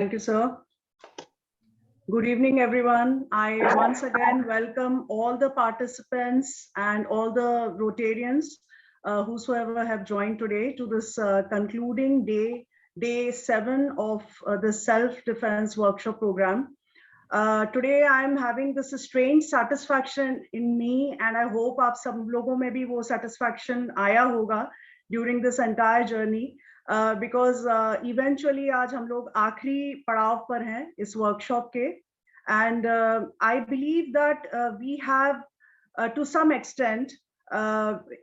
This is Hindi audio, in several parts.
Thank you, sir. Good evening, everyone. I once again welcome all the participants and all the Rotarians, whosoever have joined today to this concluding day 7 of the self-defense workshop program. Today I'm having this strange satisfaction in me, and I hope आप सब लोगों में भी वो satisfaction आया होगा during this entire journey. Because eventually आज हम लोग आखिरी पड़ाव पर हैं इस workshop के, and I believe that we have to some extent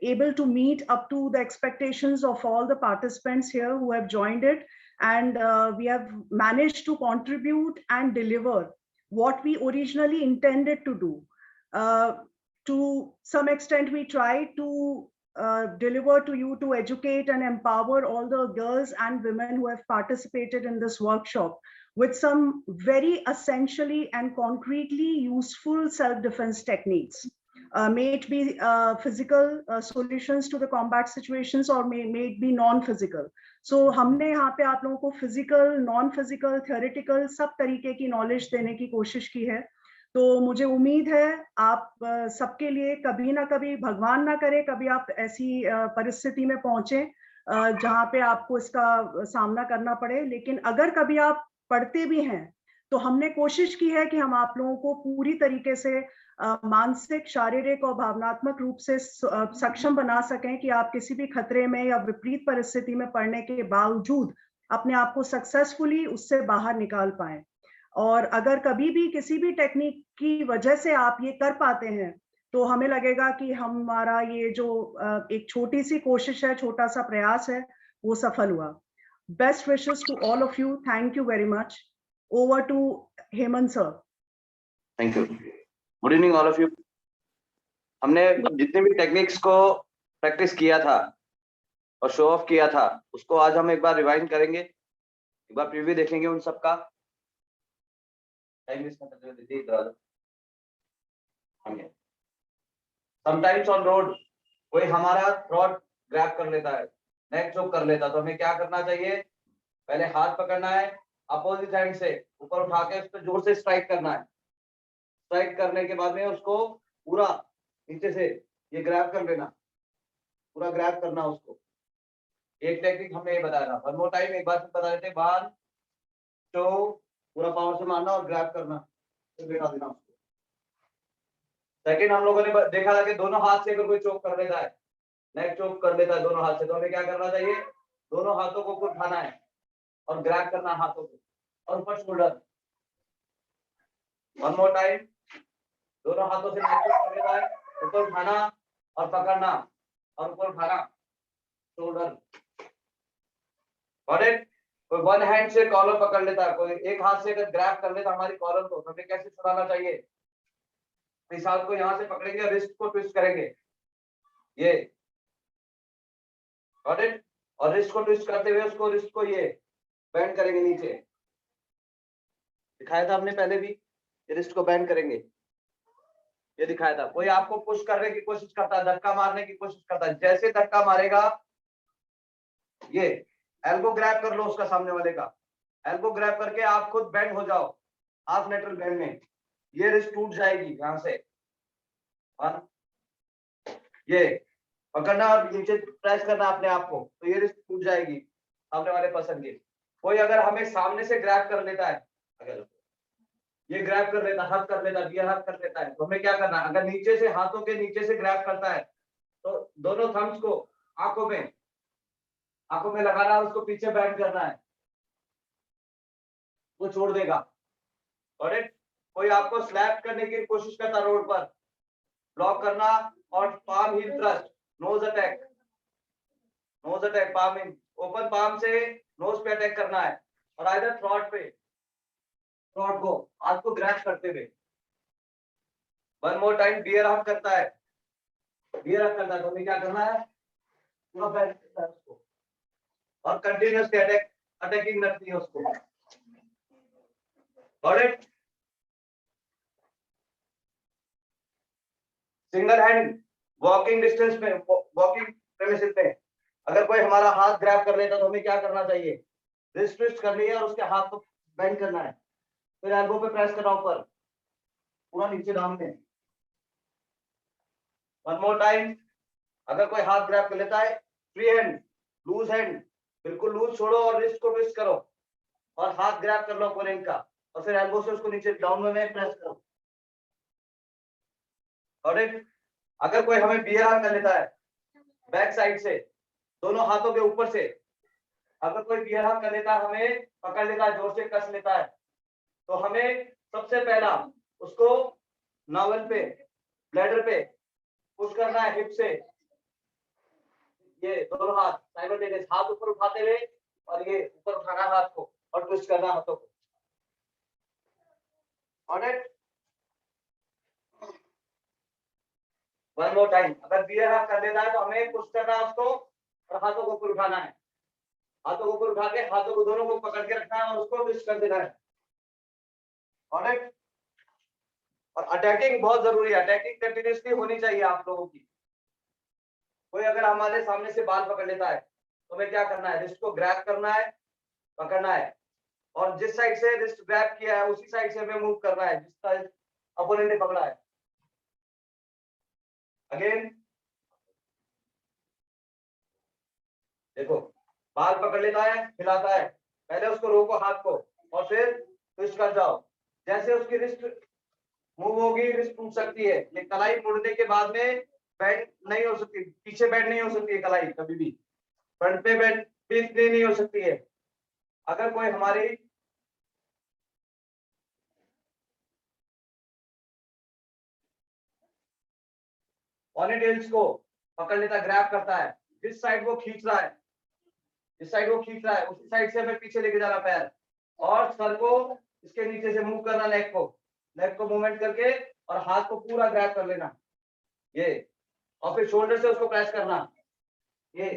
able to meet up to the expectations of all the participants here who have joined it, and we have managed to contribute and deliver what we originally intended to do. To some extent, we tried to deliver to you, to educate and empower all the girls and women who have participated in this workshop with some very essentially and concretely useful self-defense techniques. May it be physical solutions to the combat situations, or may it be non-physical. So हमने यहाँ पे आप लोगों को physical, non-physical, theoretical सब तरीके की knowledge देने की कोशिश की है. तो मुझे उम्मीद है आप सबके लिए कभी ना कभी, भगवान ना करे, कभी आप ऐसी परिस्थिति में पहुंचे जहां पे आपको इसका सामना करना पड़े. लेकिन अगर कभी आप पढ़ते भी हैं तो हमने कोशिश की है कि हम आप लोगों को पूरी तरीके से मानसिक, शारीरिक और भावनात्मक रूप से सक्षम बना सकें कि आप किसी भी खतरे में या विपरीत परिस्थिति में पड़ने के बावजूद अपने आप को सक्सेसफुली उससे बाहर निकाल पाएं. और अगर कभी भी किसी भी टेक्निक की वजह से आप ये कर पाते हैं तो हमें लगेगा कि हमारा ये जो एक छोटी सी कोशिश है, छोटा सा प्रयास है, वो सफल हुआ. Best wishes to all of you. Thank you very much. Over to Hemant sir. Thank you. Good evening all of you. हमने जितने भी टेक्निक्स को प्रैक्टिस किया था और शो ऑफ किया था उसको आज हम एक बार रिवाइंड करेंगे, एक बार प्रीव्यू देखेंगे उन सबका. समटाइम्स ऑन रोड कोई हमारा थ्रोट ग्रैब कर लेता है, नेक चोक कर लेता, तो हमें क्या करना चाहिए? पहले हाथ पकड़ना है, अपोजिट हैंड से ऊपर उठा के उस पर जोर से स्ट्राइक करना है. स्ट्राइक करने के बाद में उसको पूरा नीचे से ये ग्रैब कर लेना, पूरा ग्रैब करना उसको. एक टेक्निक हमने ये बताया था. वन मोर टाइम एक बार बता देते. वन टू, पूरा पावर से मारना और ग्रैब करना, फिर बैठा देना उसको. सेकंड, हम लोगों ने देखा था कि दोनों हाथ से अगर कोई चोक कर लेता है, नेक चोक कर लेता है दोनों हाथ से, तो हमें क्या करना चाहिए? दोनों हाथों को ऊपर उठाना है और ग्रैब करना हाथों को और ऊपर शोल्डर. One more time. दोनों हाथों से नेक चोक कर लेता है, ऊपर उठाना और पकड़ना और ऊपर उठाना, शोल्डर. Got it? कोई वन हैंड से कॉलर पकड़ लेता है, कोई एक हाथ से अगर ग्रैब कर लेता हमारी कॉलर को, तो हमें कैसे छुड़ाना चाहिए? इस हाथ को यहां से पकड़ेंगे, रिस्ट को ट्विस्ट करेंगे, ये. Got it? और रिस्ट को ट्विस्ट करते हुए उसको, रिस्ट को ये बेंड करेंगे नीचे. दिखाया था हमने पहले भी, ये रिस्ट को बेंड करेंगे, ये दिखाया था. कोई आपको पुश करने की कोशिश करता है, धक्का मारने की कोशिश करता है, जैसे धक्का मारेगा ये एल्बो ग्रैब कर लो उसका, सामने वाले का एल्बो ग्रैब करके आप खुद बेंड हो जाओ हाफ लेटरल बेंड में. ये रिस्ट टूट जाएगी यहां से. ये पकड़ना और नीचे प्रेस करना अपने आप को, तो ये रिस्ट टूट जाएगी सामने वाले पर्सन की. कोई अगर हमें सामने से ग्रैब कर लेता है, अगर ये ग्रैब कर लेता, हाथ कर लेता, ये हाथ कर लेता है, तो हमें क्या करना? अगर नीचे से, हाथों के नीचे से ग्रैब करता है तो दोनों थम्स को आंखों में लगाना है, उसको पीछे बैंड करना है, वो छोड़ देगा. और कोई आपको स्लैप करने की कोशिश करता रोड पर, ब्लॉक करना और palm heel thrust, nose attack, palm in, open palm से नोज पे अटैक करना है और आइदर थ्रॉट पे, थ्रॉट को हाथ को ग्रैब करते हुए. One more time. बियर हक करता है, बियर हक करता है, तो हमें क्या करना है? पूरा बैंड करना है उसको और कंटिन्यूअसली अटैकिंग रखनी है उसको. Got it? Single hand walking distance में, वॉकिंग प्रेमिसेस में अगर कोई हमारा हाथ ग्रैब कर लेता तो हमें क्या करना चाहिए? रिस्ट ट्विस्ट करनी है और उसके हाथ को बेंड करना है, फिर एल्बो पे प्रेस करना ऊपर, पूरा नीचे डाउन में। One more time. अगर कोई हाथ ग्रैब कर लेता है, फ्री हैंड, लूज हैंड, बिल्कुल लूज छोड़ो और रिस्ट को ट्विस्ट करो और हाथ ग्रैब कर लो अपोनेंट का और फिर एल्बो से उसको नीचे डाउन में प्रेस करो। और अगर कोई हमें बियर हाथ कर लेता है बैक साइड से, दोनों हाथों के ऊपर से, अगर कोई बियर हाथ कर लेता है, हमें पकड़ लेता है, जोर से कस लेता है, तो हमें सबसे पहला उसको नावल पे, ब्लैडर पे पुश करना है हिप से। ये दोनों हाथ साइमल्टेनियस, हाथ ऊपर उठाते हुए और ये ऊपर उठाना है हाथ को और ट्विस्ट करना हाथों को। Alright, one more time. अगर बियर हाथ कर लेता है तो हमें पुश करना है उसको और हाथों को ऊपर उठाना है, हाथों को ऊपर उठा के हाथों को दोनों को पकड़ के रखना है और उसको ट्विस्ट कर देना है। ऑलराइट, और अटैकिंग बहुत जरूरी है, अटैकिंग कंटिन्यूअसली होनी चाहिए आप लोगों की। कोई अगर हमारे सामने से बाल पकड़ लेता है तो हमें क्या करना है, रिस्ट को ग्रैब करना है, पकड़ना है और जिस साइड से रिस्ट ग्रैब किया है उसी साइड से हमें मूव करना है जिस साइड अपोनेंट ने पकड़ा है। अगेन देखो, बाल पकड़ लेता है, हिलाता है, पहले उसको रोको हाथ को और फिर ट्विस्ट कर जाओ। जैसे उसकी रिस्ट मूव होगी, रिस्ट टूट सकती है। ये कलाई मुड़ने के बाद में बैंड नहीं हो सकती, पीछे बैंड नहीं हो सकती है कलाई कभी भी, फ्रंट पे बैंड भी इतनी नहीं हो सकती है। अगर कोई हमारी पॉनीटेल्स को पकड़ लेता, ग्रैब करता है, जिस साइड वो खींच रहा है, जिस साइड वो खींच रहा है उसी साइड से हमें पीछे लेके जाना पैर और सर को इसके नीचे से मूव करना, नेक को मूवमेंट करके और हाथ को पूरा ग्रैब कर लेना ये, और फिर शोल्डर से उसको प्रेस करना ये।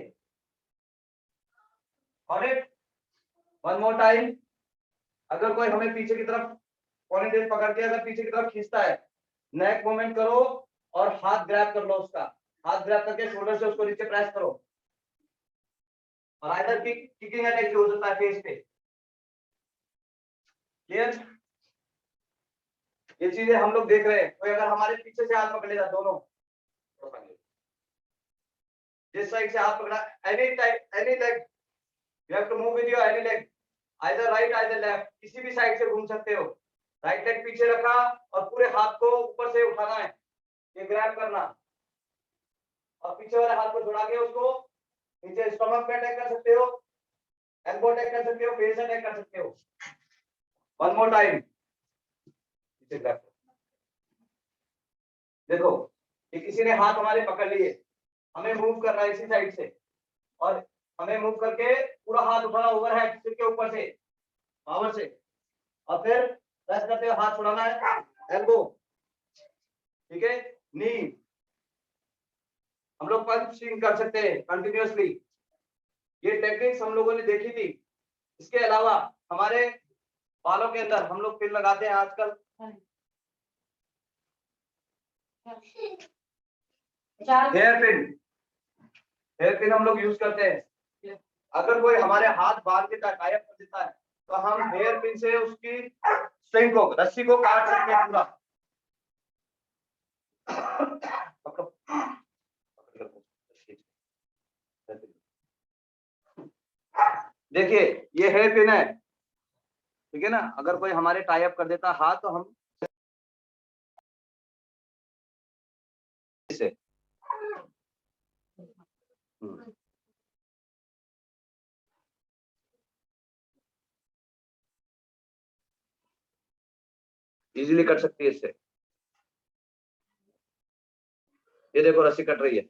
Alright, one more time. अगर कोई हमें पीछे की तरफ पॉनीटेल पकड़ के अगर पीछे की तरफ खींचता है, नेक मूवमेंट करो और हाथ ग्रैब कर लो उसका, हाथ ग्रैब करके शोल्डर से उसको नीचे प्रेस करो और आइदर किकिंग अटैक हो सकता है फेस पे। क्लियर, ये चीजें हम लोग देख रहे हैं। कोई अगर हमारे पीछे से हाथ पकड़ लेगा, दोनों जिस साइड से हाथ पकड़ा, any type any leg, you have to move with your any leg, either right either left, किसी भी साइड से घूम सकते हो। राइट लेग पीछे रखा और पूरे हाथ को ऊपर से उठाना है, ये ग्रैब करना और पीछे वाले हाथ को छुड़ा के उसको नीचे स्टमक पे अटैक कर सकते हो, एल्बो अटैक कर सकते हो, फेस अटैक कर सकते हो। One more time. देखो, ये किसी ने हाथ हमारे पकड़ लिए, हमें मूव करना है इसी साइड से और हमें मूव करके पूरा हाथ उठाना ओवरहेड सिर के ऊपर से पावर से और फिर प्रेस करते हुए हाथ छुड़ाना है, एल्बो, ठीक है, नी। हम लोग पंच स्विंग कर सकते हैं कंटिन्यूअसली, ये टेक्निक्स हम लोगों ने देखी थी। इसके अलावा हमारे बालों के अंदर हम लोग पिन लगाते हैं आजकल, हेयर पिन हम लोग यूज करते हैं। अगर कोई हमारे हाथ बांध के टाई अप कर देता है तो हम हेयर पिन से उसकी स्ट्रिंग को, रस्सी को काट सकते हैं पूरा। देखिए, ये हेयर पिन है, ठीक है ना। अगर कोई हमारे टाई अप कर देता हाथ तो हम इसे इजीली कट सकती है इससे। ये देखो रस्सी कट रही है,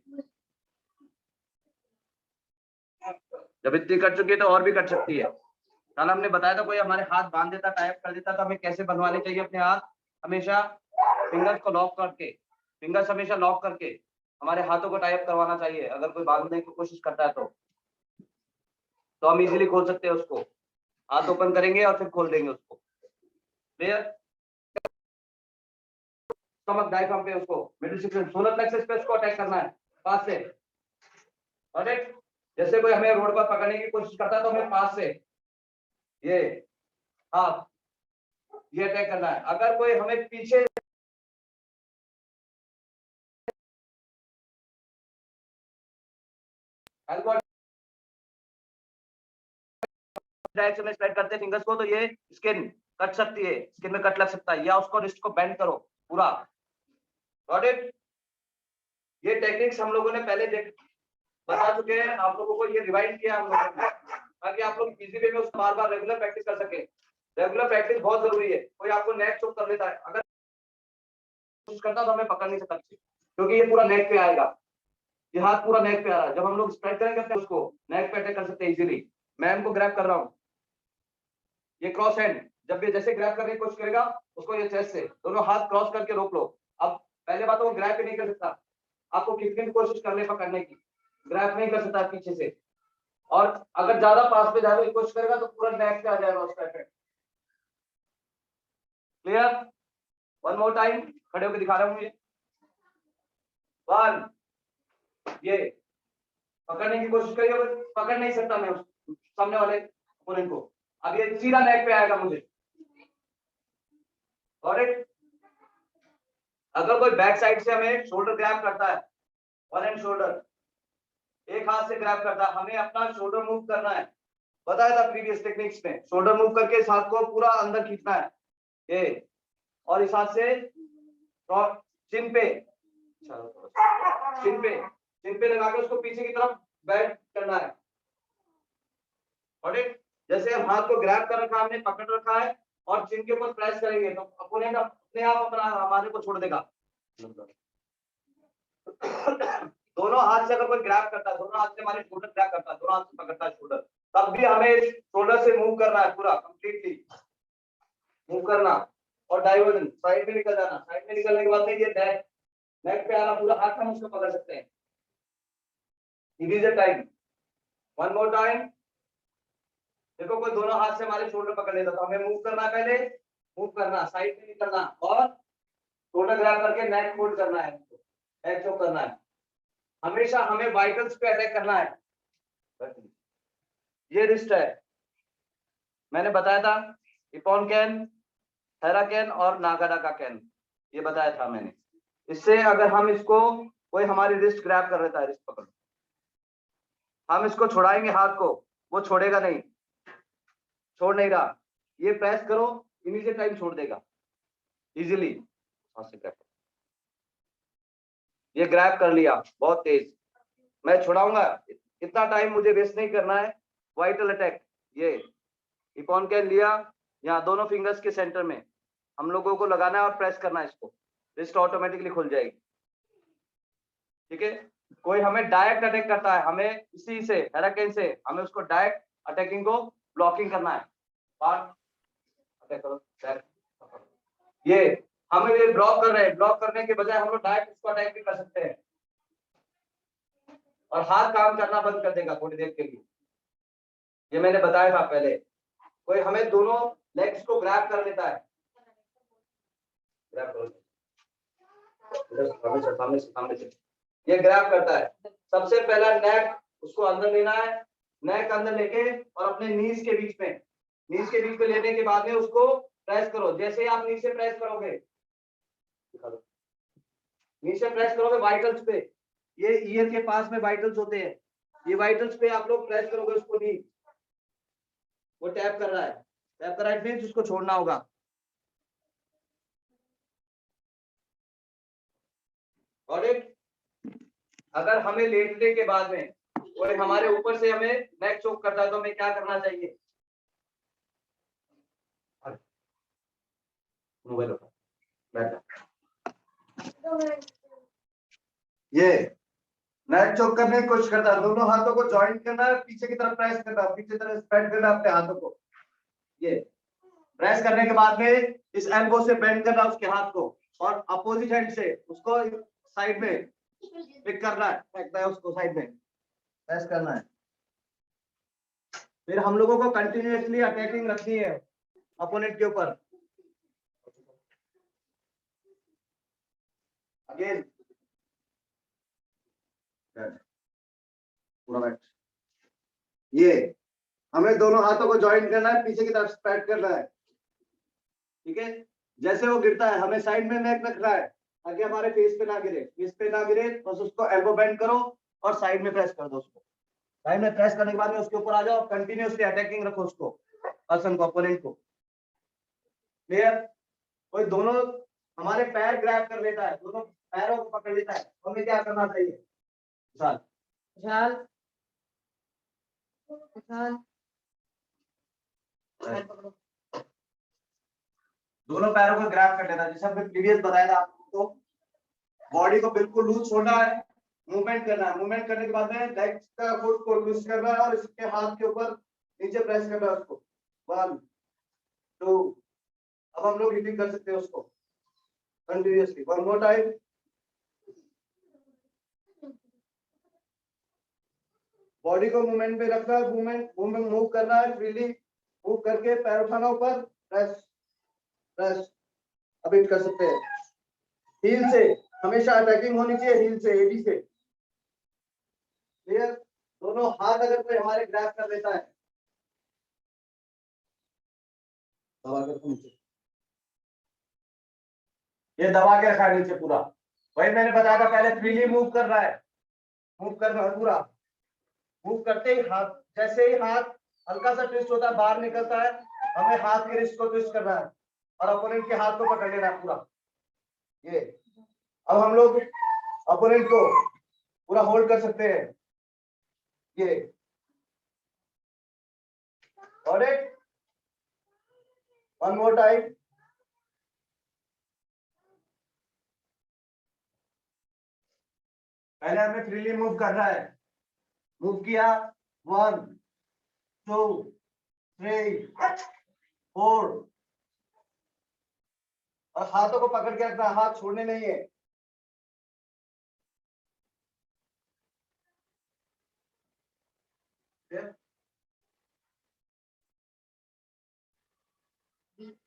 जब इतनी कट चुकी है तो और भी कट सकती है। कल हमने बताया था कोई हमारे हाथ बांध देता, टाइप कर देता तो हमें कैसे बनवाने चाहिए अपने हाथ। हमेशा फिंगर्स को लॉक करके, फिंगर्स हमेशा लॉक करके हमारे हाथों को टाइप करवाना चाहिए। अगर कोई बांधने की कोशिश करता है तो हम इजीली खोल सकते हैं उसको। हाथ ओपन करेंगे और फिर खोल देंगे उसको। क्लियर, स्टमक डायफ्राम पे उसको मिडिल सेक्शन सोलर प्लेक्सस पे उसको अटैक करना है पास से। ऑलराइट, जैसे कोई हमें रोड पर पकड़ने की कोशिश करता है तो हमें पास से ये हाथ ये अटैक करना है। अगर कोई हमें पीछे डायरेक्शन में स्प्रेड करते हैं फिंगर्स को, तो ये स्किन कट सकती है, स्किन में कट लग सकता है, या उसको रिस्ट को बेंड करो पूरा। Got it? ये टेक्निक्स हम लोगों ने पहले बता चुके हैं, आप लोगों को ये रिवाइंड किया हम लोगों ने, ताकि आप लोग इजी वे में उसको बार बार रेगुलर प्रैक्टिस कर सके। रेगुलर प्रैक्टिस बहुत जरूरी है। कोई आपको नेक चोक कर लेता है, अगर कोशिश करता तो हमें पकड़ नहीं सकता, क्योंकि ये पूरा नेक पे आएगा, ये हाथ पूरा नेक पे आ रहा है। जब हम लोग स्प्रेड करेंगे अपने उसको नेक पे अटैक कर सकते हैं इजीली। मैं इनको ग्रैब कर रहा हूँ, ये क्रॉस हैंड, जब ये जैसे ग्रैब करने की कोशिश करेगा उसको ये चेस्ट से दोनों हाथ क्रॉस करके रोक लो। अब पहले बात तो वो ग्रैब नहीं कर सकता, आपको खींचने की कोशिश करने पकड़ने की, ग्रैब नहीं कर सकता पीछे से। और अगर ज्यादा पास पे जाने की कोशिश करेगा तो पूरा नेक पे आ जाएगा उसका effect. Clear? One more time, खड़े होकर दिखा रहा हूँ ये। वन, ये पकड़ने की कोशिश करिए, पकड़ नहीं सकता मैं उस सामने वाले ओपोनेंट को। अब ये सीधा नेक पे आएगा मुझे। ऑलराइट? अगर कोई बैक साइड से हमें शोल्डर ग्रैब करता है, वन हैंड शोल्डर, एक हाथ से ग्रैब करता है, हमें अपना शोल्डर मूव करना है। बताया था प्रीवियस टेक्निक्स में, शोल्डर मूव करके इस हाथ को पूरा अंदर खींचना है ये, और इस हाथ से चिन पे, चिन पे लगा के उसको पीछे की तरफ बेंड करना है। जैसे हम हाथ को ग्रैब कर रखा है, हमने पकड़ रखा है, और चिन के ऊपर प्रेस करेंगे तो अपोनेंट अपने आप अपना हमारे को छोड़ देगा। दोनों हाथ से अगर कोई ग्रैब करता है, दोनों हाथ से हमारे शोल्डर ग्रैब करता है, दोनों हाथ से पकड़ता है शोल्डर, तब भी हमें शोल्डर से मूव करना है, पूरा कंप्लीटली मूव करना, और डाइवर्जन साइड में निकल जाना। साइड में निकलने के बाद में ये नेक पे आना, पूरा हाथ हम उसको पकड़ सकते हैं। It is a time, one more time. देखो कोई दोनों हाथ से हमारे शोल्डर पकड़ लेता तो हमें मूव करना है, पहले मूव करना, साइड में निकलना, और शोल्डर ग्रैब करके नेक होल्ड करना है, नेक चोक करना है। हमेशा हमें वाइटल्स पे अटैक करना है। ये रिस्ट है, मैंने बताया था इपॉन कैन, हेरा कैन और नागाडा का कैन, ये बताया था मैंने। इससे अगर हम इसको, कोई हमारी रिस्ट ग्रैब कर लेता है, रिस्ट पकड़, हम इसको छुड़ाएंगे हाथ को, वो छोड़ेगा नहीं, छोड़ नहीं रहा, ये प्रेस करो, इमीडिएट टाइम छोड़ देगा इजीली। ये ग्रैब कर लिया बहुत तेज, मैं छुड़ाऊंगा, इतना टाइम मुझे वेस्ट नहीं करना है। वाइटल अटैक, ये इपॉन कैन लिया, यहाँ दोनों फिंगर्स के सेंटर में हम लोगों को लगाना है और प्रेस करना है इसको, रिस्ट ऑटोमेटिकली खुल जाएगी। ठीक है? कोई हमें डायरेक्ट अटैक करता है, हमें इसी से हेराकेन से हमें उसको डायरेक्ट अटैकिंग को ब्लॉकिंग करना है। अटैक करो, ये हमें ये ब्लॉक कर रहे हैं, ब्लॉक करने के बजाय हम लोग डायरेक्ट इसको अटैक भी कर सकते हैं, और हाथ काम करना बंद कर देगा थोड़ी देर के लिए। ये मैंने बताया था पहले। कोई हमें दोनों लेग्स को ग्रैब कर लेता है, ग्रैब करो, सामने से ये ग्रैब करता है। सबसे पहला नेक उसको अंदर लेना है, नेक अंदर लेके और अपने नीज के बीच में, नीज के बीच में लेने के बाद में उसको प्रेस करो। जैसे आप नीचे प्रेस करोगे, नीचे प्रेस करोगे वाइटल्स पे, ये ईयर के पास में वाइटल्स होते हैं, ये वाइटल्स पे आप लोग प्रेस करोगे उसको, नी वो टैप कर रहा है, टैप कर रहा है मींस उसको छोड़ना होगा। और अगर हमें लेटने के बाद में कोई हमारे ऊपर से हमें नेक चोक करता है तो हमें क्या करना चाहिए? मोबाइल ये नेक चोक करने की कोशिश करता है, दोनों हाथों को जॉइंट करना है, पीछे की तरफ प्रेस करना है, पीछे तरफ स्प्रेड करना है अपने हाथों को। ये प्रेस करने के बाद में इस एल्बो से बेंड करना उसके हाथ को, और अपोजिट हैंड से उसको साइड में पिक करना है, फेंकना है उसको साइड में, प्रेस करना है। फिर हम लोगों को कंटिन्यूअसली अटैकिंग रखनी है अपोनेंट के ऊपर। अगेन पूरा बैठ, ये हमें दोनों हाथों को ज्वाइन करना है, पीछे की तरफ स्प्रेड करना है, ठीक है, जैसे वो गिरता है हमें साइड में नेक रखना है ताकि हमारे फेस पे ना गिरे, फेस पे ना गिरे, बस उसको एल्बो बेंड करो और साइड में प्रेस कर दो उसको। साइड में प्रेस करने के बाद में उसके ऊपर आ जाओ, कंटिन्यूअसली अटैकिंग रखो उसको, पर्सन को, ओपोनेंट को। क्लियर? कोई दोनों हमारे पैर ग्रैब कर लेता है, दोनों पैरों को पकड़ लेता है, तो हमें क्या करना चाहिए? विशाल विशाल विशाल विशाल पकड़ो। दोनों पैरों को ग्रैब कर लेता है, जैसे हमने प्रीवियस बताया था आपको। बॉडी को बिल्कुल लूज छोड़ना है, मूवमेंट करना है, मूवमेंट करने के बाद में लेग का फुट को ट्विस्ट करना है और इसके हाथ के ऊपर नीचे प्रेस करना है उसको। 1 2, अब हम लोग रिपीट कर सकते हैं उसको कंटिन्यूअसली। 1 more time. बॉडी को मूवमेंट पे रखना है, मूवमेंट मूव करना है, फ्रीली मूव करके पैर उठाना ऊपर, प्रेस प्रेस। अब हिट कर सकते हैं हील से, हमेशा अटैकिंग होनी चाहिए हील से, एडी से। क्लियर? दोनों हाथ अगर कोई हमारे ग्रैब कर लेता है, दबा कर नीचे, ये दबा के रखा है नीचे पूरा। वही मैंने बताया था पहले, फ्रीली मूव कर रहा है, मूव कर रहा है पूरा। मूव करते ही हाथ, जैसे ही हाथ हल्का सा ट्विस्ट होता है, बाहर निकलता है, हमें हाथ के रिस्ट को ट्विस्ट करना है और अपोनेंट के हाथ को पकड़ लेना है पूरा। ये अब हम लोग अपोनेंट को पूरा होल्ड कर सकते हैं। ये और एक 1 मोर टाइम। पहले हमें फ्रीली मूव करना है, मूव किया, 1 2 3 4 और हाथों को पकड़ के रखना, हाथ छोड़ने नहीं है।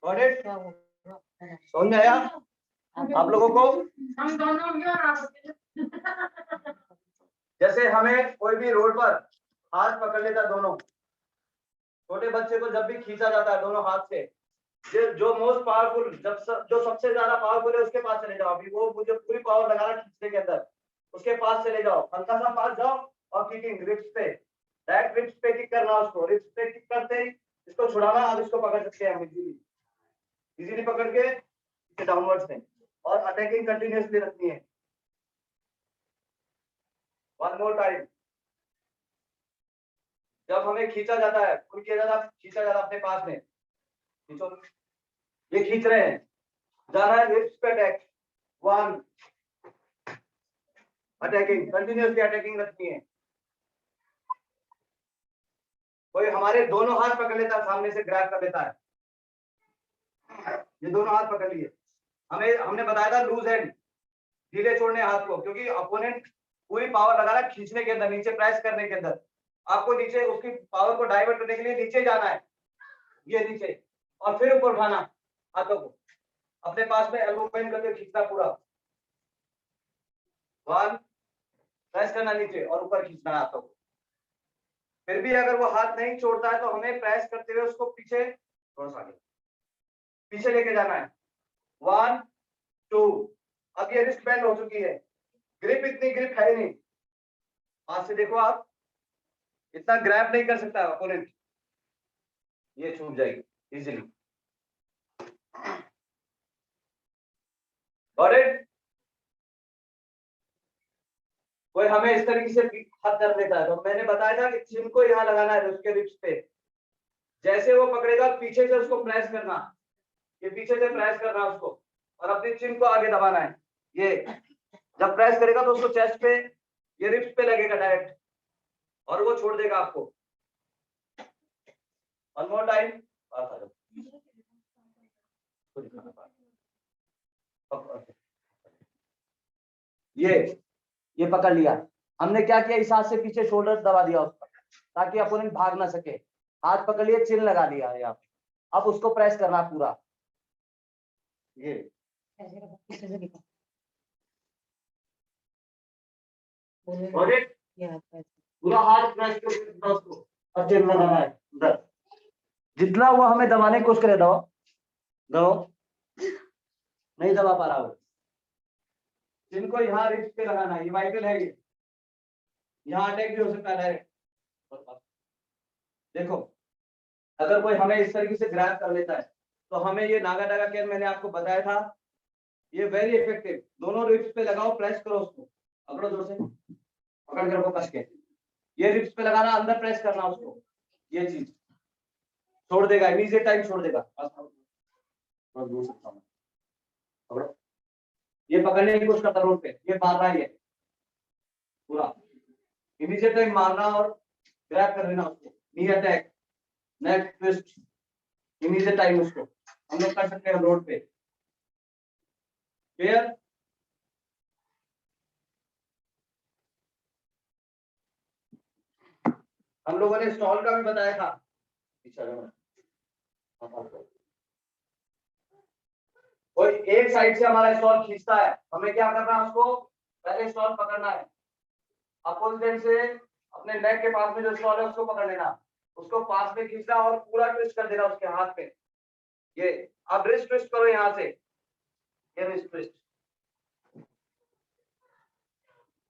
Got it? समझ में आया आप लोगों को? हम दोनों जैसे हमें कोई भी रोड पर हाथ पकड़ लेता है दोनों, छोटे बच्चे को जब भी खींचा जाता है दोनों हाथ से, जो मोस्ट पावरफुल, जो सबसे ज्यादा पावरफुल है उसके पास चले जाओ। अभी वो मुझे पूरी पावर लगा रहा खींचने के अंदर, उसके पास चले जाओ, हल्का सा पास जाओ और किकिंग रिप्स पे, डायरेक्ट रिप्स पे किक करना उसको। रिप्स पे किक करते ही इसको छुड़ाना, अब इसको पकड़ सकते हैं हम इजीली पकड़ के डाउनवर्ड्स में, और अटैकिंग कंटिन्यूअसली रखनी है। 1 मोर टाइम। जब हमें खींचा जाता है, पुल किया जाता है, खींचा जाता है अपने पास में, खींचो, ये खींच रहे हैं, जाना है रिप्स पे अटैक। 1 अटैकिंग, कंटिन्यूअसली अटैकिंग रखनी है। कोई हमारे दोनों हाथ पकड़ लेता है, सामने से ग्रैब कर लेता है, ये दोनों हाथ पकड़ लिए, हमने बताया था लूज हैंड, ढीले छोड़ने हाथ को, क्योंकि अपोनेंट पूरी पावर लगा रहा है खींचने के अंदर, नीचे प्रेस करने के अंदर। आपको नीचे उसकी पावर को डाइवर्ट करने के लिए नीचे जाना है, ये नीचे, और फिर ऊपर उठाना हाथों को, अपने पास में एल्बो बेंड करके खींचना पूरा। 1 प्रेस करना नीचे और ऊपर खींचना हाथों को। फिर भी अगर वो हाथ नहीं छोड़ता है तो हमें प्रेस करते हुए उसको पीछे, थोड़ा सा आगे पीछे लेके जाना है। 1 2, अब ये रिस्ट बैंड हो चुकी है, ग्रिप इतनी ग्रिप है नहीं, हाथ से देखो आप, इतना ग्रैब नहीं कर सकता अपोनेंट, ये छूट जाएगी इजीली। Got it? कोई हमें इस तरीके से हाथ कर लेता है तो मैंने बताया था कि चिन को यहाँ लगाना है उसके रिप्स पे, जैसे वो पकड़ेगा पीछे से उसको प्रेस करना, ये पीछे से प्रेस करना उसको, और अपनी चिन को आगे दबाना है। ये जब प्रेस करेगा तो उसको चेस्ट पे, ये रिप्स पे लगेगा डायरेक्ट, और वो छोड़ देगा आपको। 1 मोर टाइम। ये पकड़ लिया, हमने क्या किया, इस हाथ से पीछे शोल्डर दबा दिया उस पर, ताकि अपोनेंट भाग ना सके। हाथ पकड़ लिए, चिन लगा दिया यहाँ पे, अब उसको प्रेस करना पूरा, ये पूरा हाथ प्रेस करके उसको और चिन लगाना है उधर, जितना वो हमें दबाने की कोशिश करे दबाओ, नो, नहीं दबा पा रहा हो। जिनको यहाँ रिस्ट पे लगाना है, ये वाइटल है, ये यहाँ अटैक भी हो सकता है डायरेक्ट। देखो, अगर कोई हमें इस तरीके से ग्रैब कर लेता है तो हमें ये नागा डागा केयर मैंने आपको बताया था, ये वेरी इफेक्टिव। दोनों रिब्स पे लगाओ, प्रेस करो उसको, पकड़ो जोर से, पकड़ कर कस के ये रिब्स पे लगाना, अंदर प्रेस करना उसको, ये चीज छोड़ देगा, इमीडिएट टाइम छोड़ देगा। पकड़ो, ये पकड़ने की कोशिश करता रोड पे, ये मार रहा है, ये पूरा इमीडिएट टाइम मारना और ग्रैब कर लेना उसको, नी अटैक, नेक ट्विस्ट, इमीडिएट टाइम उसको हम लोग कर सकते हैं रोड पे। क्लियर? हम लोगों ने स्टॉल का भी बताया था, कोई एक साइड से हमारा स्टॉल खींचता है, हमें क्या करना है, उसको पहले स्टॉल पकड़ना है, अपोजिट से अपने नेक के पास में जो स्टॉल है उसको पकड़ लेना, उसको पास में खींचना और पूरा ट्विस्ट कर देना उसके हाथ में। ये अब रिस्ट ट्विस्ट करो यहां से, ये wrist twist,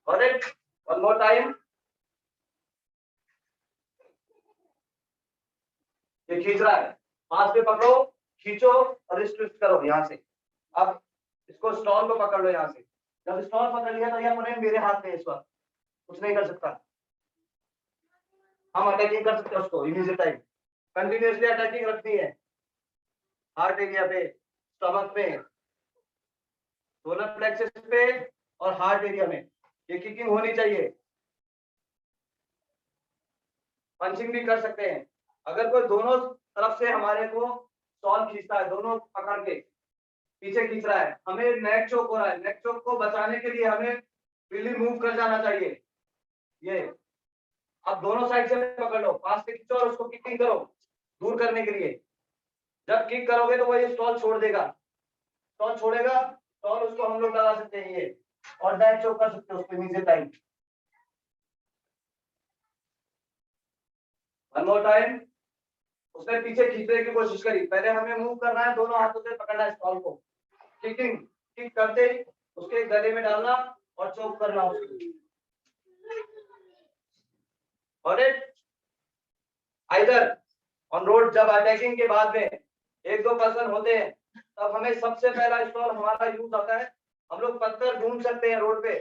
got it? One more time, ये खींच रहा है, पास में पकड़ो, खींचो और रिस्ट ट्विस्ट करो यहां से। अब इसको स्टॉल को पकड़ लो यहां से, जब स्टॉल पकड़ लिया तो ये अपने मेरे हाथ में इस वक्त कुछ नहीं कर सकता, हम अटैकिंग कर सकते हैं उसको इमीडिएट टाइम, कंटिन्यूअसली अटैकिंग रखनी है, हार्ट एरिया पे, स्टमक पे, सोलर प्लेक्सस पे और हार्ट एरिया में, ये किकिंग होनी चाहिए। पंचिंग भी कर सकते हैं। अगर कोई दोनों तरफ से हमारे को स्टॉल खींचता है, दोनों पकड़ के पीछे खींच रहा है, हमें नेक चोक हो रहा है, नेक चोक को बचाने के लिए हमें फ्रीली मूव कर जाना चाहिए। ये अब दोनों साइड से पकड़ लो, पास से खींचो और उसको किकिंग करो दूर करने के लिए। जब किक करोगे तो वो ये स्टॉल छोड़ देगा, स्टॉल छोड़ेगा, स्टॉल उसको हम लोग लगा सकते हैं ये, और नेक चोक कर सकते हैं उसको immediate time. One more time, उसने पीछे खींचने की कोशिश करी, पहले हमें मूव करना है, दोनों हाथों से पकड़ना है स्टॉल को, किकिंग, किक करते उसके गले में डालना और चोक करना उसको। और आइदर ऑन रोड जब अटैकिंग के बाद में एक दो पर्सन होते हैं तब हमें सबसे पहला स्टॉल हमारा यूज आता है, हम लोग पत्थर ढूंढ सकते हैं रोड पे,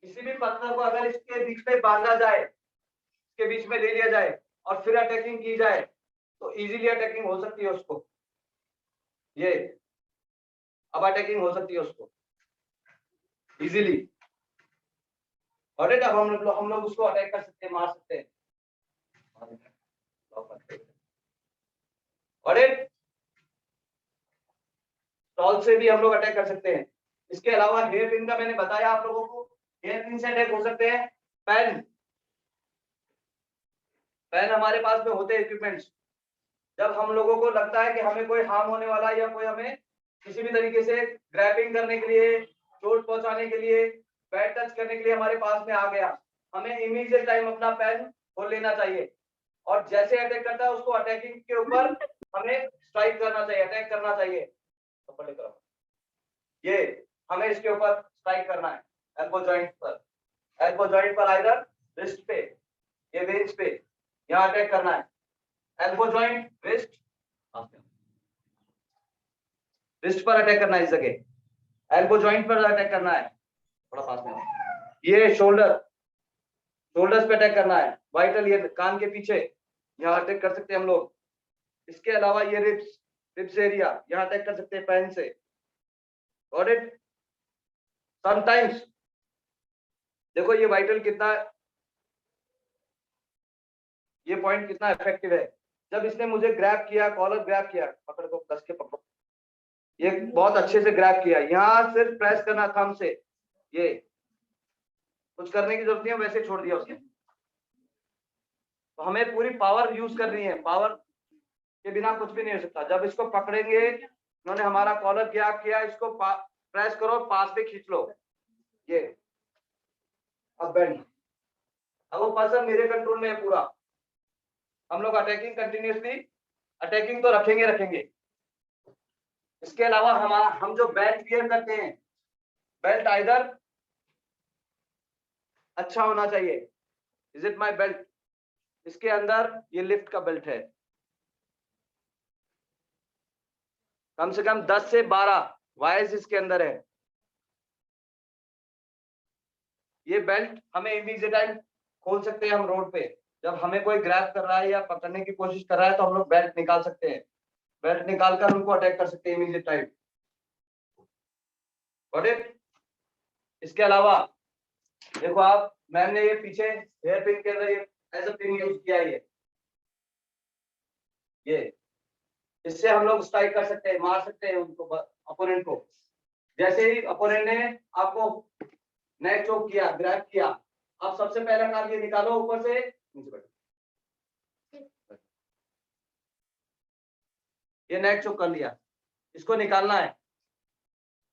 किसी भी पत्थर को अगर इसके बीच में बांधा जाए, इसके बीच में ले लिया जाए और फिर अटैकिंग की जाए तो इजीली अटैकिंग हो सकती है उसको, ये अब अटैकिंग हो सकती है उसको इजीली। और अब हम लोग उसको अटैक कर सकते हैं, मार सकते हैं। और स्टॉल से भी हम लोग अटैक कर सकते हैं। इसके अलावा हेयर पिन का मैंने बताया आप लोगों को, हेयर पिन से अटैक हो सकते हैं। पेन, पेन हमारे पास में होते हैं इक्विपमेंट्स, जब हम लोगों को लगता है कि हमें कोई हार्म होने वाला है या कोई हमें किसी भी तरीके से ग्रैबिंग करने के लिए, चोट पहुंचाने के लिए, बैड टच करने के लिए हमारे पास में आ गया, हमें इमीडिएट टाइम अपना पेन खोल लेना चाहिए और जैसे अटैक करता है उसको अटैकिंग के ऊपर हमें स्ट्राइक करना चाहिए, अटैक करना चाहिए। तो ये हमें इसके ऊपर स्ट्राइक करना है, एल्बो जॉइंट पर, एल्बो जॉइंट पर आइदर रिस्ट पे, ये वेन्स पे, यहाँ अटैक करना है, एल्बो जॉइंट, रिस्ट, रिस्ट पर अटैक करना है इस जगह, एल्बो जॉइंट पर अटैक करना है, थोड़ा पास में, ये शोल्डर, शोल्डर्स पे अटैक करना है, वाइटल ये कान के पीछे, यहाँ अटैक कर सकते हैं हम लोग। इसके अलावा ये रिब्स, रिब्स एरिया, यहाँ अटैक कर सकते हैं पेन से। Got it? समटाइम्स देखो ये वाइटल कितना, ये पॉइंट कितना इफेक्टिव है, जब इसने मुझे ग्रैब किया, कॉलर ग्रैब किया, पकड़ को कस के पकड़ो, ये बहुत अच्छे से ग्रैब किया, यहाँ सिर्फ प्रेस करना थंब से, ये कुछ करने की जरूरत नहीं है, वैसे छोड़ दिया उसने। तो हमें पूरी पावर यूज करनी है, पावर के बिना कुछ भी नहीं हो सकता। जब इसको पकड़ेंगे, उन्होंने हमारा कॉलर क्या किया, इसको प्रेस करो, पास पे खींच लो, ये अब बेंड, अब वो पर्सन मेरे कंट्रोल में है पूरा। हम लोग अटैकिंग कंटिन्यूअसली, अटैकिंग तो रखेंगे रखेंगे, इसके अलावा हम जो बेल्ट वियर करते हैं, बेल्ट आइदर अच्छा होना चाहिए। Is it my belt? इसके अंदर ये लिफ्ट का बेल्ट है, कम से कम 10 से 12 वायर्स इसके अंदर है। ये बेल्ट हमें इमीडिएट टाइम खोल सकते हैं हम रोड पे, जब हमें कोई ग्रैब कर रहा है या पकड़ने की कोशिश कर रहा है तो हम लोग बेल्ट निकाल सकते हैं, बेल्ट निकालकर उनको अटैक कर सकते हैं इमीडिएट टाइम। Got it? इसके अलावा देखो आप, मैम ने ये पीछे हेयर पिन के अंदर ये एज अ पिन यूज किया है, ये इससे हम लोग स्ट्राइक कर सकते हैं, मार सकते हैं उनको, अपोनेंट को। जैसे ही अपोनेंट ने आपको नेक चोक किया, ग्रैब किया, आप सबसे पहला काम ये निकालो ऊपर से नीचे बैठो, ये नेक चोक कर लिया, इसको निकालना है,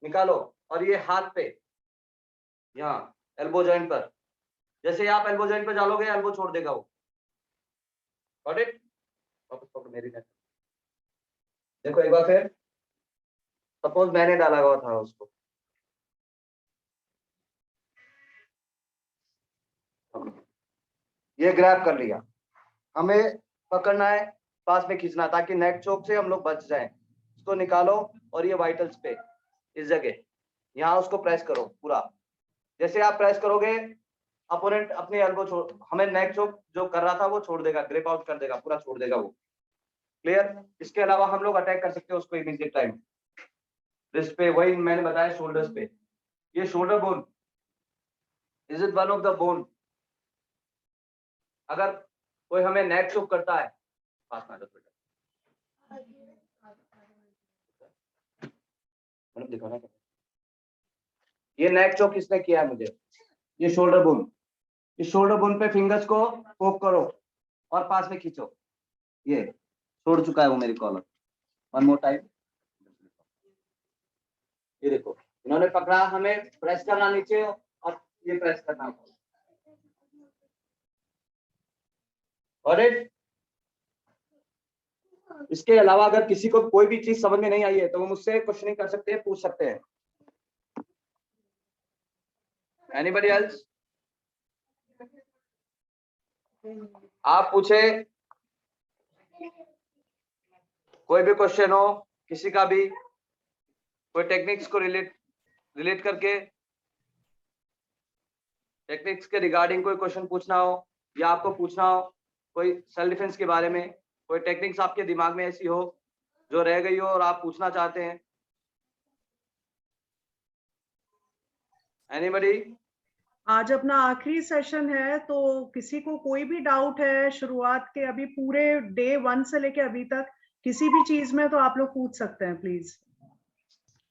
निकालो। और ये हाथ पे यहाँ एल्बो जॉइंट पर, जैसे ही आप एल्बो जॉइंट पे डालोगे एल्बो छोड़ देगा वो। Got it? वापस पकड़ो मेरी नेक। देखो एक बार फिर, सपोज मैंने डाला हुआ था उसको, ये ग्रैब कर लिया, हमें पकड़ना है, पास में खींचना ताकि नेक चोक से हम लोग बच जाएं। इसको निकालो और ये वाइटल्स पे इस जगह यहाँ उसको प्रेस करो पूरा। जैसे आप प्रेस करोगे अपोनेंट अपनी एल्बो छोड़, हमें नेक चोक जो कर रहा था वो छोड़ देगा, ग्रिप आउट कर देगा, पूरा छोड़ देगा वो। क्लियर? इसके अलावा हम लोग अटैक कर सकते हैं उसको इमीडिएट टाइम रिस्ट पे, वही मैंने बताया शोल्डर्स पे। ये shoulder bone, is it one of the bone? अगर कोई हमें नेक चोक करता है, पास में मैडम दिखा ना, ये नेक चोक किसने किया है मुझे? ये शोल्डर बोन। इस शोल्डर बोन पे फिंगर्स को पोक करो और पास में खींचो, ये छोड़ चुका है वो मेरी कॉलर। वन मोर टाइम, ये देखो इन्होंने पकड़ा, हमें प्रेस करना नीचे और ये प्रेस करना। और इसके अलावा अगर किसी को कोई भी चीज समझ में नहीं आई है तो वो मुझसे क्वेश्चनिंग कर सकते हैं, पूछ सकते हैं। Anybody else? आप पूछे, कोई भी क्वेश्चन हो किसी का भी, कोई टेक्निक्स को रिलेट करके, टेक्निक्स के रिगार्डिंग कोई क्वेश्चन पूछना हो या आपको पूछना हो कोई सेल्फ डिफेंस के बारे में, कोई टेक्निक्स आपके दिमाग में ऐसी हो जो रह गई हो और आप पूछना चाहते हैं। एनीबॉडी? आज अपना आखिरी सेशन है, तो किसी को कोई भी डाउट है शुरुआत के, अभी पूरे डे 1 से लेके अभी तक किसी भी चीज में, तो आप लोग पूछ सकते हैं प्लीज।